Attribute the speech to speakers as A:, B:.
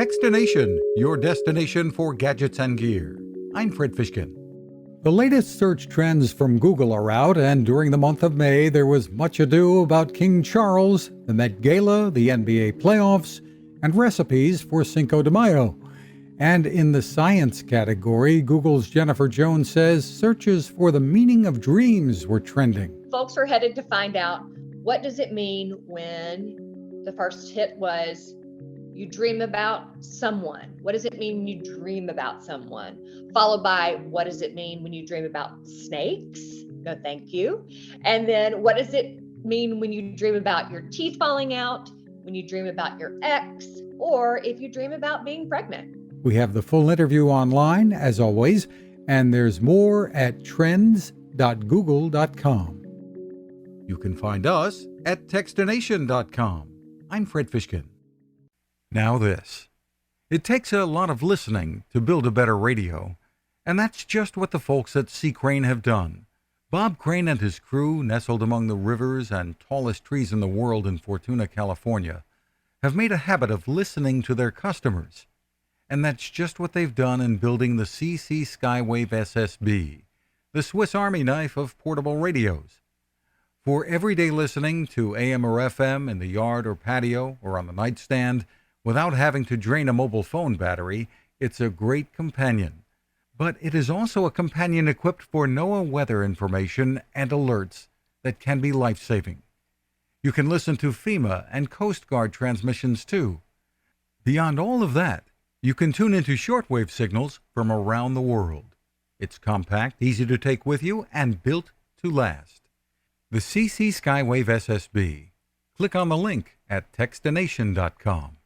A: Fishkin-Techstination, your destination for gadgets and gear. I'm Fred Fishkin. The latest search trends from Google are out, and during the month of May, there was much ado about King Charles, the Met Gala, the NBA playoffs, and recipes for Cinco de Mayo. And in the science category, Google's Jennifer Jones says searches for the meaning of dreams were trending.
B: Folks are headed to find out, what does it mean when the first hit was you dream about someone? What does it mean when you dream about someone? Followed by, what does it mean when you dream about snakes? No, thank you. And then what does it mean when you dream about your teeth falling out, when you dream about your ex, or if you dream about being pregnant?
A: We have the full interview online, as always, and there's more at trends.google.com. You can find us at Techstination.com. I'm Fred Fishkin. Now this. It takes a lot of listening to build a better radio, and that's just what the folks at C. Crane have done. Bob Crane and his crew, nestled among the rivers and tallest trees in the world in Fortuna, California, have made a habit of listening to their customers. And that's just what they've done in building the CC Skywave SSB, the Swiss Army knife of portable radios. For everyday listening to AM or FM in the yard or patio or on the nightstand, without having to drain a mobile phone battery, it's a great companion. But it is also a companion equipped for NOAA weather information and alerts that can be life-saving. You can listen to FEMA and Coast Guard transmissions too. Beyond all of that, you can tune into shortwave signals from around the world. It's compact, easy to take with you, and built to last. The CC Skywave SSB. Click on the link at Techstination.com.